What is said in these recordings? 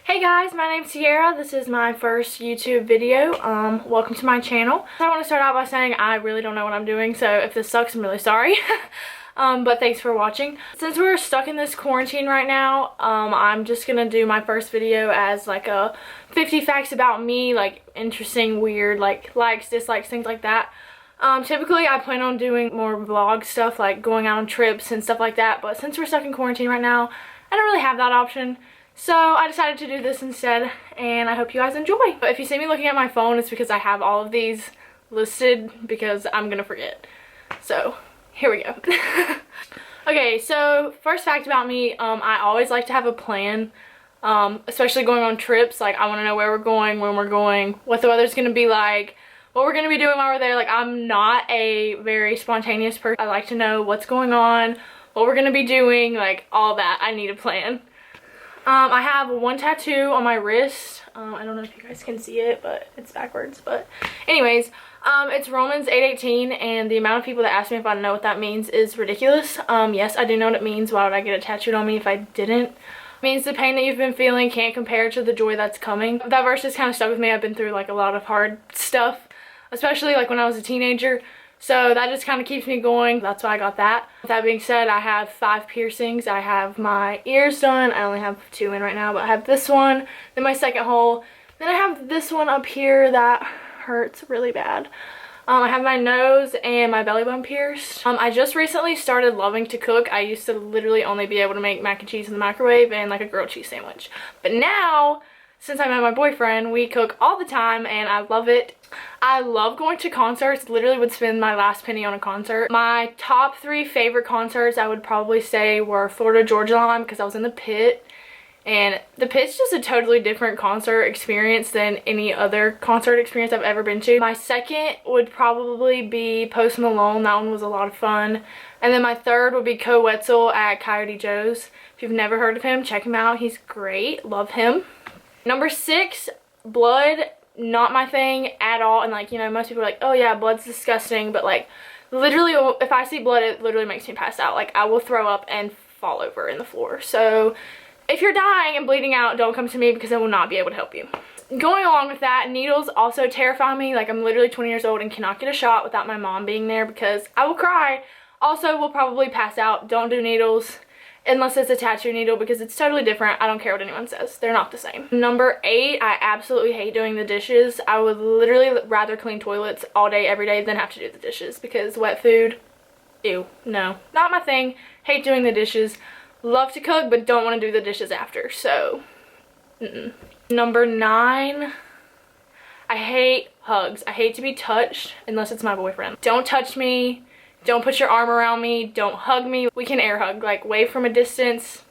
Hey guys, my name's Sierra. This is my first YouTube video. Welcome to my channel. I want to start out by saying I really don't know what I'm doing, so if this sucks, I'm really sorry. But thanks for watching. Since we're stuck in this quarantine right now, I'm just gonna do my first video as like a 50 facts about me, like interesting, weird, like likes, dislikes, things like that. Typically I plan on doing more vlog stuff, like going out on trips and stuff like that, but since we're stuck in quarantine right now, I don't really have that option. So I decided to do this instead, and I hope you guys enjoy. But if you see me looking at my phone, it's because I have all of these listed because I'm gonna forget. So here we go. Okay, so first fact about me, I always like to have a plan, especially going on trips. Like I want to know where we're going, when we're going, what the weather's gonna be like, what we're gonna be doing while we're there. Like I'm not a very spontaneous person. I like to know what's going on, what we're gonna be doing, like all that. I need a plan. I have one tattoo on my wrist. I don't know if you guys can see it, but it's backwards. But anyways, it's Romans 8:18, and the amount of people that ask me if I know what that means is ridiculous. Yes, I do know what it means. Why would I get it tattooed on me if I didn't? It means the pain that you've been feeling can't compare to the joy that's coming. That verse just kind of stuck with me. I've been through like a lot of hard stuff, especially like when I was a teenager. So that just kind of keeps me going. That's why I got that. With that being said, I have 5 piercings. I have my ears done. I only have 2 in right now, but I have this one, then my second hole. Then I have this one up here that hurts really bad. I have my nose and my belly button pierced. I just recently started loving to cook. I used to literally only be able to make mac and cheese in the microwave and like a grilled cheese sandwich. But now, since I met my boyfriend, we cook all the time and I love it. I love going to concerts. Literally would spend my last penny on a concert. My top 3 favorite concerts I would probably say were Florida Georgia Line, because I was in the pit. And the pit's just a totally different concert experience than any other concert experience I've ever been to. My second would probably be Post Malone. That one was a lot of fun. And then my third would be Koe Wetzel at Coyote Joe's. If you've never heard of him, check him out. He's great. Love him. Number 6, blood. Not my thing at all. And like, you know, most people are like, oh yeah, blood's disgusting, but like literally if I see blood, it literally makes me pass out. Like I will throw up and fall over in the floor. So if you're dying and bleeding out, don't come to me because I will not be able to help you. Going along with that, needles also terrify me. Like I'm literally 20 years old and cannot get a shot without my mom being there because I will cry. Also will probably pass out. Don't do needles unless it's a tattoo needle because it's totally different. I don't care what anyone says. They're not the same. Number 8, I absolutely hate doing the dishes. I would literally rather clean toilets all day, every day than have to do the dishes because wet food, ew, no. Not my thing. Hate doing the dishes. Love to cook, but don't want to do the dishes after, so, Number 9, I hate hugs. I hate to be touched unless it's my boyfriend. Don't touch me. Don't put your arm around me. Don't hug me. We can air hug, like wave from a distance.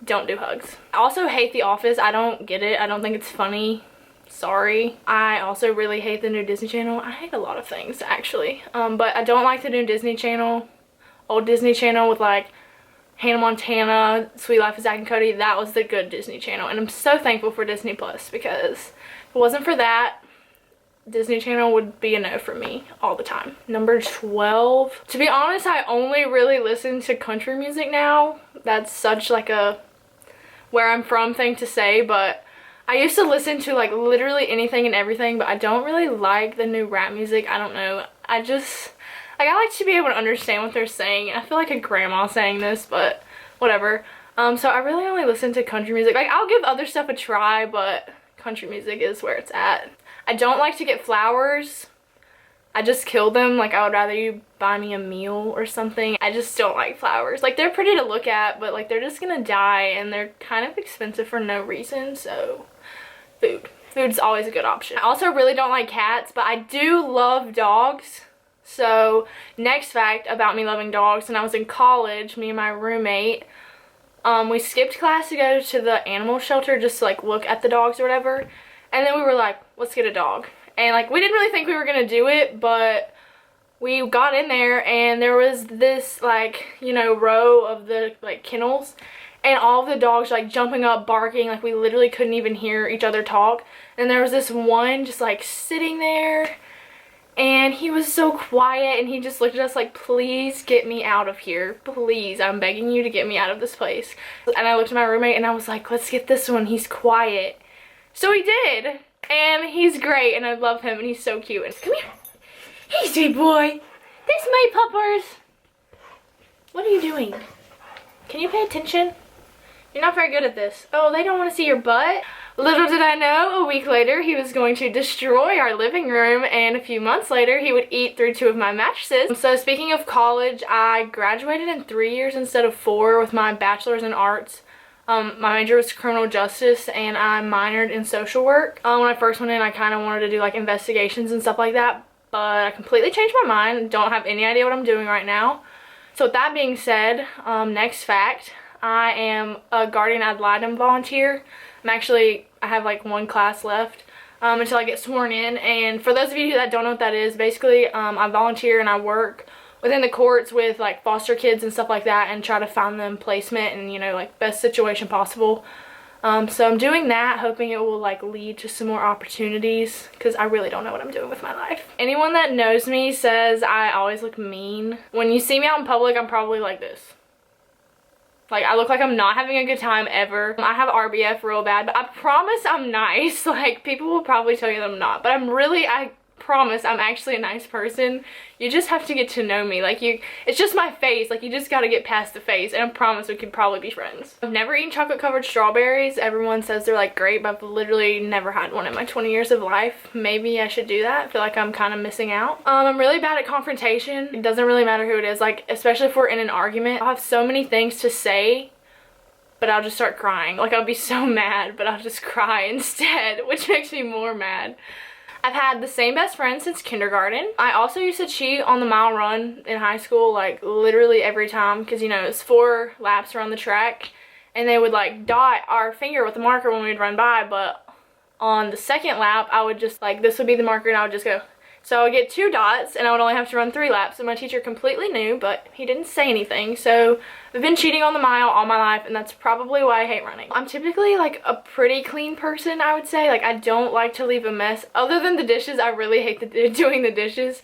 Don't do hugs. I also hate The Office. I don't get it. I don't think it's funny. Sorry. I also really hate the new Disney Channel. I hate a lot of things actually. But I don't like the new Disney Channel. Old Disney Channel with like Hannah Montana, Sweet Life of Zack and Cody. That was the good Disney Channel. And I'm so thankful for Disney Plus because if it wasn't for that, Disney Channel would be a no for me all the time. Number 12. To be honest, I only really listen to country music now. That's such like a where I'm from thing to say, but I used to listen to like literally anything and everything, but I don't really like the new rap music. I don't know. I like to be able to understand what they're saying. I feel like a grandma saying this, but whatever. So I really only listen to country music. Like I'll give other stuff a try, but country music is where it's at. I don't like to get flowers. I just kill them. Like I would rather you buy me a meal or something. I just don't like flowers. Like they're pretty to look at, but like they're just gonna die and they're kind of expensive for no reason. So food. Food's always a good option. I also really don't like cats, but I do love dogs. So next fact about me loving dogs, when I was in college, me and my roommate, we skipped class to go to the animal shelter just to like look at the dogs or whatever. And then we were like, let's get a dog. And like we didn't really think we were gonna do it, but we got in there and there was this like, you know, row of the like kennels and all of the dogs like jumping up, barking, like we literally couldn't even hear each other talk. And there was this one just like sitting there And he was so quiet, and he just looked at us like, please get me out of here. Please, I'm begging you to get me out of this place. And I looked at my roommate and I was like, let's get this one. He's quiet. So he did. And he's great, and I love him, and he's so cute. And come here. Hey, sweet boy. This my puppers. What are you doing? Can you pay attention? You're not very good at this. Oh, they don't want to see your butt? Little did I know, a week later, he was going to destroy our living room, and a few months later, he would eat through 2 of my mattresses. So speaking of college, I graduated in 3 years instead of 4 with my bachelor's in arts. My major was criminal justice, and I minored in social work. When I first went in, I kind of wanted to do like investigations and stuff like that, but I completely changed my mind. Don't have any idea what I'm doing right now. So with that being said, next fact, I am a guardian ad litem volunteer. I have like 1 class left until I get sworn in. And for those of you that don't know what that is, basically I volunteer and I work within the courts with like foster kids and stuff like that, and try to find them placement and, you know, like best situation possible. So I'm doing that, hoping it will like lead to some more opportunities, because I really don't know what I'm doing with my life. Anyone that knows me says I always look mean. When you see me out in public, I'm probably like this. Like, I look like I'm not having a good time ever. I have RBF real bad, but I promise I'm nice. Like, people will probably tell you that I'm not, but I promise I'm actually a nice person. You just have to get to know me. Like, it's just my face. Like, you just gotta get past the face, and I promise we can probably be friends. I've never eaten chocolate covered strawberries. Everyone says they're like great, but I've literally never had one in my 20 years of life. Maybe I should do that. I feel like I'm kind of missing out. I'm really bad at confrontation. It doesn't really matter who it is, like, especially if we're in an argument. I'll have so many things to say, but I'll just start crying. Like, I'll be so mad, but I'll just cry instead, which makes me more mad. I've had the same best friend since kindergarten. I also used to cheat on the mile run in high school, like literally every time, because, you know, it's 4 laps around the track, and they would like dot our finger with a marker when we'd run by, but on the 2nd lap, I would just like, this would be the marker, and I would just go. So I would get 2 dots, and I would only have to run 3 laps, and my teacher completely knew, but he didn't say anything. So I've been cheating on the mile all my life, and that's probably why I hate running. I'm typically like a pretty clean person, I would say. Like, I don't like to leave a mess. Other than the dishes, I really hate doing the dishes.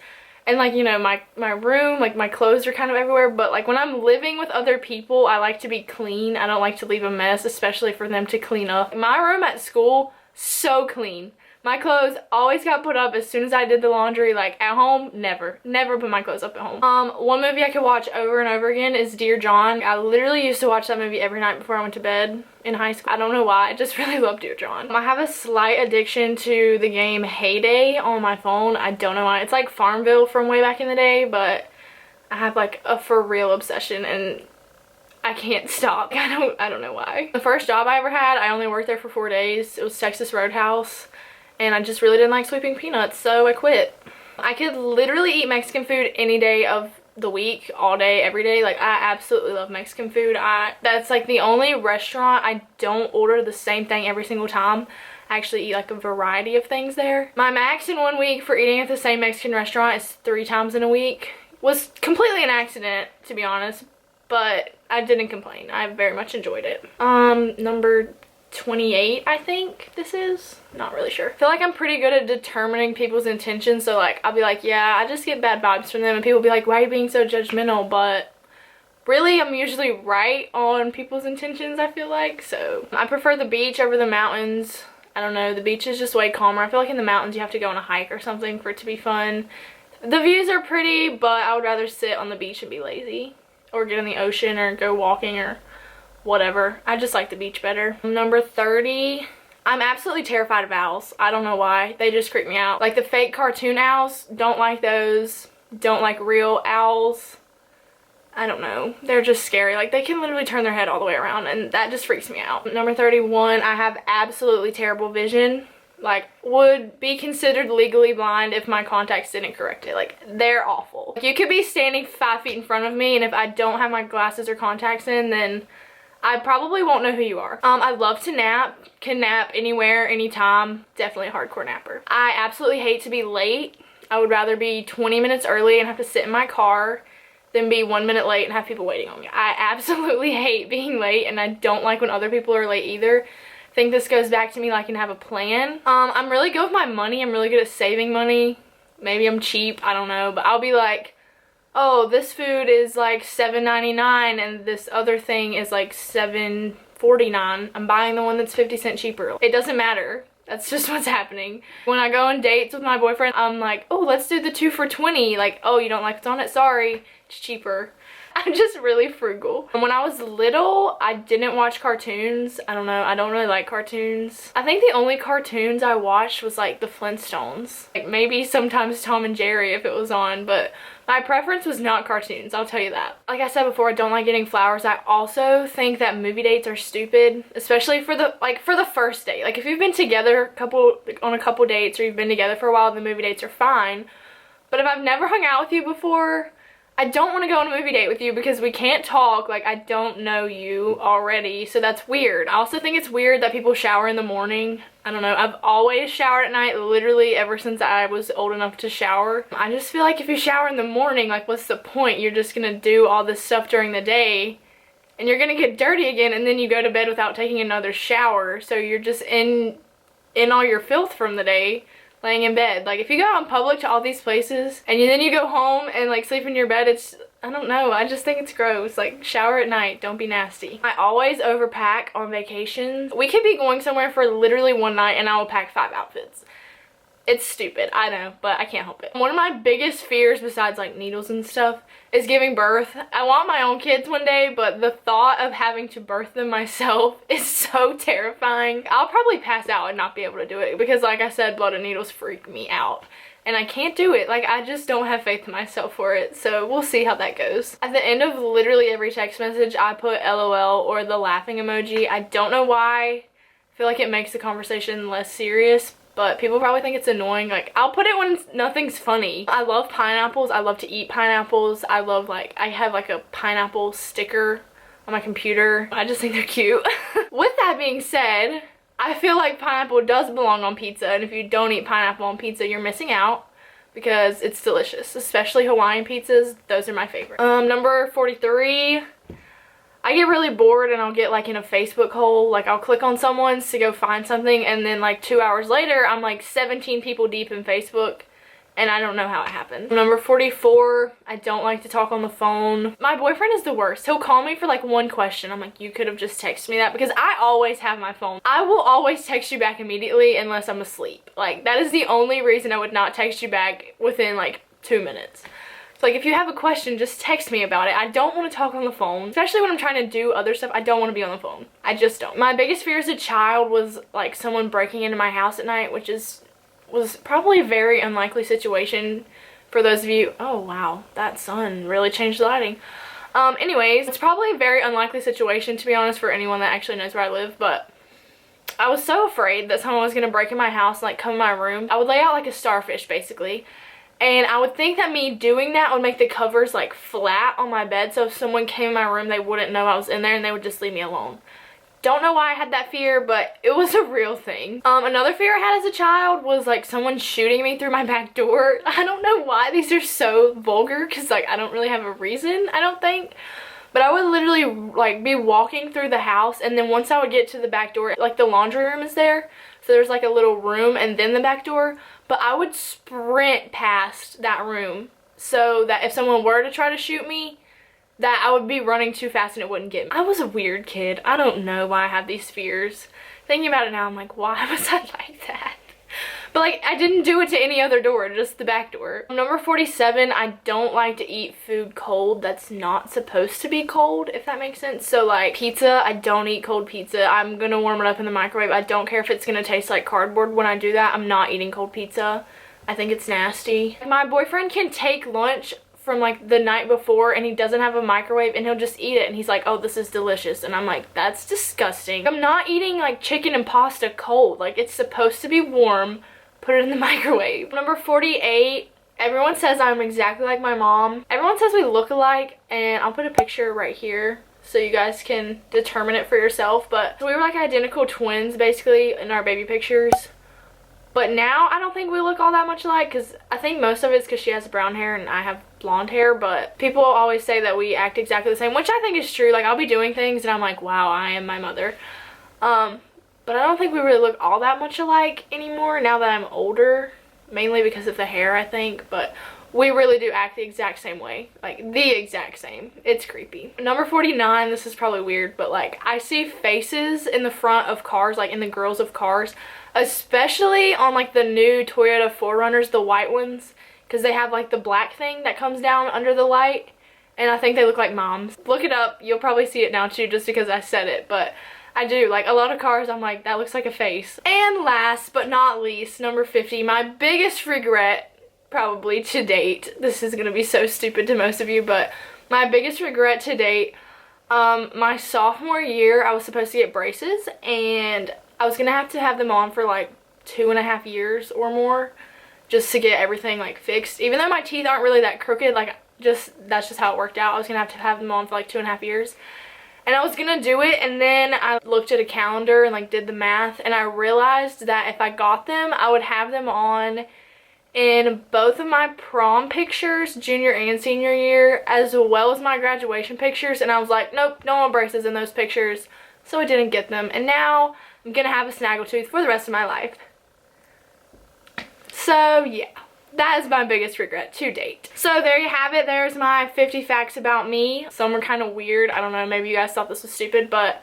And like, you know, my room, like my clothes are kind of everywhere, but like when I'm living with other people, I like to be clean. I don't like to leave a mess, especially for them to clean up. My room at school, so clean. My clothes always got put up as soon as I did the laundry. Like, at home, never put my clothes up at home. One movie I could watch over and over again is Dear John. I literally used to watch that movie every night before I went to bed in high school. I don't know why, I just really love Dear John. I have a slight addiction to the game Hay Day on my phone. I don't know why. It's like Farmville from way back in the day, but I have like a for real obsession, and I can't stop. I don't know why. The first job I ever had, I only worked there for 4 days. It was Texas Roadhouse. And I just really didn't like sweeping peanuts, so I quit. I could literally eat Mexican food any day of the week, all day, every day. Like, I absolutely love Mexican food. That's like the only restaurant I don't order the same thing every single time. I actually eat like a variety of things there. My max in 1 week for eating at the same Mexican restaurant is 3 times in a week. Was completely an accident, to be honest, but I didn't complain. I very much enjoyed it. Number 28, I think this is. Not really sure. I feel like I'm pretty good at determining people's intentions, so like I'll be like, yeah, I just get bad vibes from them, and people will be like, why are you being so judgmental? But really, I'm usually right on people's intentions, I feel like. So I prefer the beach over the mountains. I don't know, the beach is just way calmer. I feel like in the mountains you have to go on a hike or something for it to be fun. The views are pretty, but I would rather sit on the beach and be lazy, or get in the ocean, or go walking, or whatever. I just like the beach better. Number 30, I'm absolutely terrified of owls. I don't know why. They just creep me out. Like the fake cartoon owls, don't like those. Don't like real owls. I don't know. They're just scary. Like, they can literally turn their head all the way around, and that just freaks me out. Number 31, I have absolutely terrible vision. Like, would be considered legally blind if my contacts didn't correct it. Like, they're awful. You could be standing 5 feet in front of me, and if I don't have my glasses or contacts in, then I probably won't know who you are. I love to nap. Can nap anywhere, anytime. Definitely a hardcore napper. I absolutely hate to be late. I would rather be 20 minutes early and have to sit in my car than be 1 minute late and have people waiting on me. I absolutely hate being late, and I don't like when other people are late either. I think this goes back to me liking to have a plan. I'm really good with my money. I'm really good at saving money. maybe I'm cheap, I don't know, but I'll be like, oh, this food is like $7.99 and this other thing is like $7.49. I'm buying the one that's 50 cents cheaper. It doesn't matter. That's just what's happening. When I go on dates with my boyfriend, I'm like, oh, let's do the 2 for $20. Like, oh, you don't like what's on it? Sorry, it's cheaper. I'm just really frugal. And when I was little, I didn't watch cartoons. I don't know, I don't really like cartoons. I think the only cartoons I watched was like the Flintstones. Like maybe sometimes Tom and Jerry if it was on, but my preference was not cartoons, I'll tell you that. Like I said before, I don't like getting flowers. I also think that movie dates are stupid, especially for the first date. Like if you've been together on a couple dates or you've been together for a while, the movie dates are fine. But if I've never hung out with you before, I don't want to go on a movie date with you because we can't talk. Like, I don't know you already, so that's weird. I also think it's weird that people shower in the morning. I don't know, I've always showered at night, literally ever since I was old enough to shower. I just feel like if you shower in the morning, like what's the point? You're just gonna do all this stuff during the day and you're gonna get dirty again, and then you go to bed without taking another shower, so you're just in all your filth from the day, laying in bed. Like if you go out in public to all these places and then you go home and like sleep in your bed, it's, I don't know, I just think it's gross. Like shower at night, don't be nasty. I always overpack on vacations. We could be going somewhere for literally one night and I will pack 5 outfits. It's stupid, I know, but I can't help it. One of my biggest fears besides like needles and stuff is giving birth. I want my own kids one day, but the thought of having to birth them myself is so terrifying. I'll probably pass out and not be able to do it because like I said, blood and needles freak me out. And I can't do it. Like I just don't have faith in myself for it. So we'll see how that goes. At the end of literally every text message, I put LOL or the laughing emoji. I don't know why. I feel like it makes the conversation less serious, but people probably think it's annoying. Like I'll put it when nothing's funny. I love pineapples. I love to eat pineapples. I love, like, I have like a pineapple sticker on my computer. I just think they're cute. With that being said, I feel like pineapple does belong on pizza, and if you don't eat pineapple on pizza, you're missing out because it's delicious, especially Hawaiian pizzas. Those are my favorite. Number 43. I get really bored and I'll get like in a Facebook hole. Like I'll click on someone's to go find something, and then like 2 hours later I'm like 17 people deep in Facebook and I don't know how it happened. Number 44, I don't like to talk on the phone. My boyfriend is the worst. He'll call me for like one question. I'm like, you could have just texted me that, because I always have my phone. I will always text you back immediately unless I'm asleep. Like that is the only reason I would not text you back within like 2 minutes. Like if you have a question, just text me about it. I don't want to talk on the phone, especially when I'm trying to do other stuff. I don't want to be on the phone. I just don't. My biggest fear as a child was like someone breaking into my house at night, which was probably a very unlikely situation for those of you. Oh wow, that sun really changed the lighting. Anyways, it's probably a very unlikely situation, to be honest, for anyone that actually knows where I live, but I was so afraid that someone was gonna break in my house and like come in my room. I would lay out like a starfish basically. And I would think that me doing that would make the covers like flat on my bed, so if someone came in my room, they wouldn't know I was in there and they would just leave me alone. Don't know why I had that fear, but it was a real thing. Another fear I had as a child was like someone shooting me through my back door. I don't know why these are so vulgar, because like I don't really have a reason, I don't think. But I would literally like be walking through the house, and then once I would get to the back door, like the laundry room is there, so there's like a little room and then the back door, but I would sprint past that room so that if someone were to try to shoot me, that I would be running too fast and it wouldn't get me. I was a weird kid. I don't know why I have these fears. Thinking about it now, I'm like, why was I like that? But like, I didn't do it to any other door, just the back door. Number 47, I don't like to eat food cold that's not supposed to be cold, if that makes sense. So like pizza, I don't eat cold pizza. I'm gonna warm it up in the microwave. I don't care if it's gonna taste like cardboard when I do that. I'm not eating cold pizza. I think it's nasty. My boyfriend can take lunch from like the night before and he doesn't have a microwave and he'll just eat it and he's like, oh, this is delicious, and I'm like, that's disgusting. I'm not eating like chicken and pasta cold. Like it's supposed to be warm. Put it in the microwave. Number 48, everyone says I'm exactly like my mom. Everyone says we look alike, and I'll put a picture right here so you guys can determine it for yourself. But we were like identical twins basically in our baby pictures. But now I don't think we look all that much alike, because I think most of it's because she has brown hair and I have blonde hair. But people always say that we act exactly the same, which I think is true. Like I'll be doing things and I'm like, wow, I am my mother. But I don't think we really look all that much alike anymore now that I'm older. mainly because of the hair, I think, but we really do act the exact same way. Like, the exact same. It's creepy. Number 49, this is probably weird, but like, I see faces in the front of cars, like in the grills of cars, especially on like the new Toyota 4Runners, the white ones, because they have like the black thing that comes down under the light, and I think they look like moms. Look it up. You'll probably see it now too, just because I said it, but I do. Like, a lot of cars, I'm like, that looks like a face. And last but not least, number 50, my biggest regret probably to date. This is gonna be so stupid to most of you, but my biggest regret to date, my sophomore year, I was supposed to get braces, and I was gonna have to have them on for like 2.5 years or more just to get everything like fixed. Even though my teeth aren't really that crooked, like, that's just how it worked out. I was gonna have them on for like 2.5 years. And I was gonna do it, and then I looked at a calendar and like did the math, and I realized that if I got them, I would have them on in both of my prom pictures, junior and senior year, as well as my graduation pictures. And I was like, nope, no more braces in those pictures, so I didn't get them. And now I'm gonna have a snaggletooth for the rest of my life. So yeah, that is my biggest regret to date. So there you have it. There's my 50 facts about me. Some were kind of weird. I don't know, maybe you guys thought this was stupid, but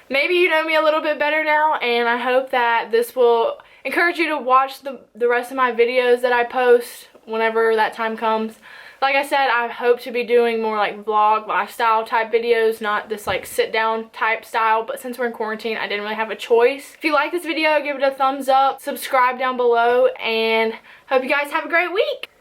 maybe you know me a little bit better now, and I hope that this will encourage you to watch the rest of my videos that I post whenever that time comes. Like I said, I hope to be doing more like vlog, lifestyle type videos, not this like sit down type style, but since we're in quarantine, I didn't really have a choice. If you like this video, give it a thumbs up, subscribe down below, and hope you guys have a great week.